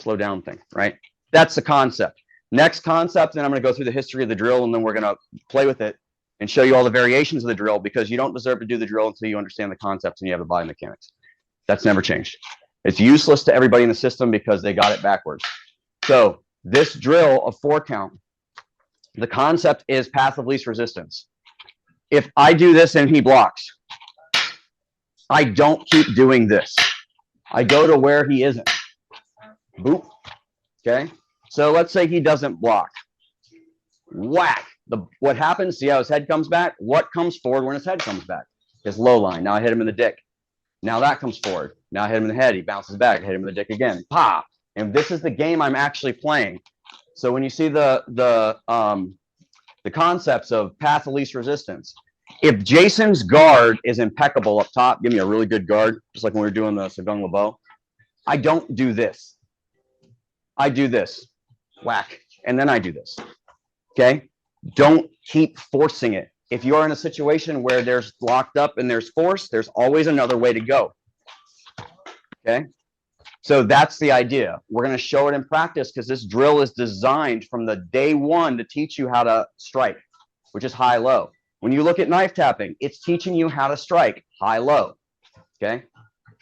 slow down thing, right? That's the concept. Next concept, and I'm going to go through the history of the drill, and then we're going to play with it and show you all the variations of the drill, because you don't deserve to do the drill until you understand the concepts and you have the biomechanics. That's never changed. It's useless to everybody in the system because they got it backwards. So this drill of 4 count, the concept is path of least resistance. If I do this and he blocks, I don't keep doing this. I go to where he isn't. Boop. Okay. So let's say he doesn't block. Whack. What happens? See how his head comes back? What comes forward when his head comes back? His low line. Now I hit him in the dick. Now that comes forward. Now I hit him in the head. He bounces back. I hit him in the dick again. Pop. And this is the game I'm actually playing. So when you see the concepts of path of least resistance, if Jason's guard is impeccable up top, give me a really good guard, just like when we were doing the Sagung Lebo, I don't do this. I do this. Whack. And then I do this. Okay? Don't keep forcing it. If you're in a situation where there's locked up and there's force, there's always another way to go. Okay? So that's the idea. We're going to show it in practice because this drill is designed from the day one to teach you how to strike, which is high-low. When you look at knife tapping, it's teaching you how to strike high-low. Okay?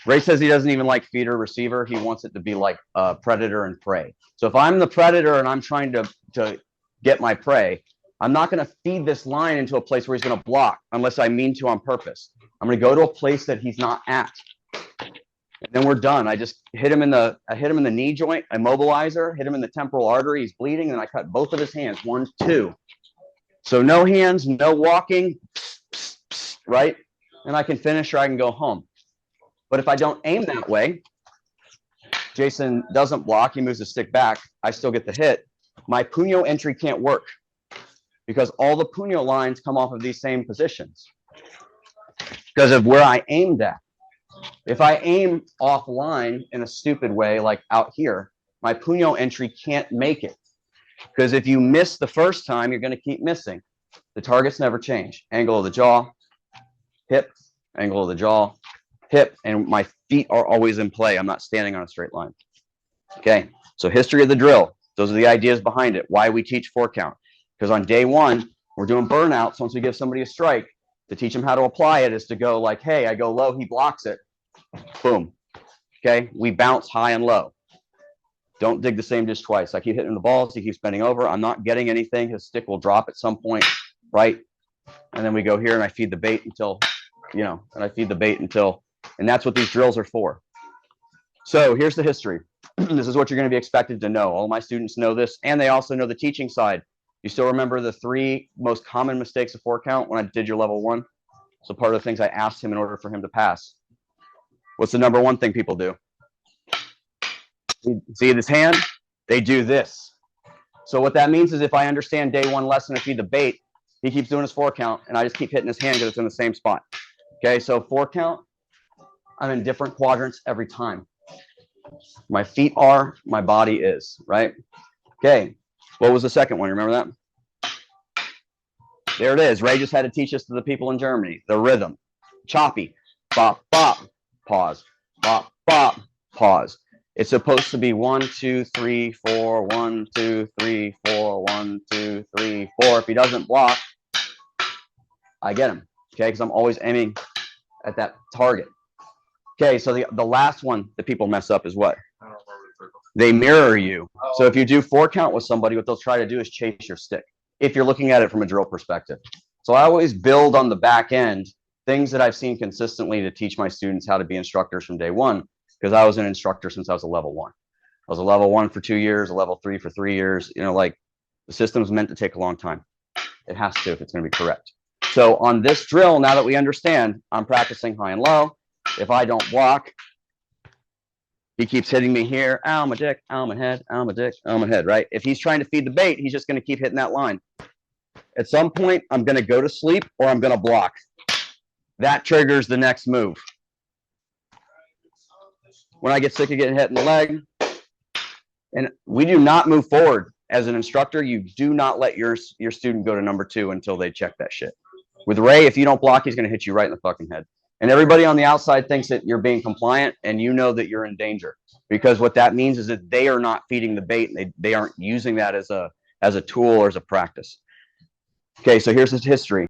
Ray says he doesn't even like feeder receiver. He wants it to be like predator and prey. So if I'm the predator and I'm trying to get my prey, I'm not going to feed this line into a place where he's going to block unless I mean to on purpose. I'm going to go to a place that he's not at. And then we're done. I just hit him in the knee joint, immobilizer, hit him in the temporal artery, he's bleeding, and I cut both of his hands, 1, 2. So no hands, no walking, right? And I can finish or I can go home. But if I don't aim that way, Jason doesn't block, he moves the stick back, I still get the hit. My puño entry can't work because all the puño lines come off of these same positions because of where I aimed at. If I aim offline in a stupid way, like out here, my puño entry can't make it. Because if you miss the first time, you're going to keep missing. The targets never change. Angle of the jaw, hip, angle of the jaw, hip, and my feet are always in play. I'm not standing on a straight line. Okay, so history of the drill. Those are the ideas behind it. Why we teach 4 count. Because on day 1, we're doing burnouts. Once we give somebody a strike, to teach them how to apply it is to go like, hey, I go low, he blocks it. Boom. Okay, we bounce high and low. Don't dig the same dish twice. I keep hitting the balls, he keeps bending over. I'm not getting anything. His stick will drop at some point, right? And then we go here and I feed the bait until, and that's what these drills are for. So here's the history. This is what you're going to be expected to know. All my students know this, and they also know the teaching side. You still remember the 3 most common mistakes of 4 count when I did your level 1? So part of the things I asked him in order for him to pass. What's the number 1 thing people do? See this hand? They do this. So what that means is if I understand day 1 lesson, if feed the bait, he keeps doing his 4 count, and I just keep hitting his hand because it's in the same spot. Okay, so 4 count, I'm in different quadrants every time. My feet are, my body is, right? Okay, what was the second one? You remember that? There it is. Ray just had to teach this to the people in Germany. The rhythm. Choppy. Bop, bop. Pause. Bop, bop. Pause. It's supposed to be 1, 2, 3, 4, 1, 2, 3, 4, 1, 2, 3, 4. If he doesn't block, I get him. Okay, because I'm always aiming at that target. Okay, so the last one that people mess up is what? They mirror you. So if you do 4 count with somebody, what they'll try to do is chase your stick, if you're looking at it from a drill perspective. So I always build on the back end things that I've seen consistently to teach my students how to be instructors from day 1, because I was an instructor since I was a level 1. I was a level 1 for 2 years, a level 3 for 3 years. Like the system's meant to take a long time. It has to if it's going to be correct. So on this drill, now that we understand, I'm practicing high and low. If I don't block, he keeps hitting me here. Ow, my dick, ow, my head, ow, my dick, ow, my head, right? If he's trying to feed the bait, he's just going to keep hitting that line. At some point, I'm going to go to sleep or I'm going to block. That triggers the next move. When I get sick of getting hit in the leg, and we do not move forward. As an instructor, you do not let your student go to number 2 until they check that shit. With Ray, if you don't block, he's going to hit you right in the fucking head. And everybody on the outside thinks that you're being compliant, and you know that you're in danger, because what that means is that they are not feeding the bait, and they aren't using that as a tool or as a practice. Okay, so here's his history.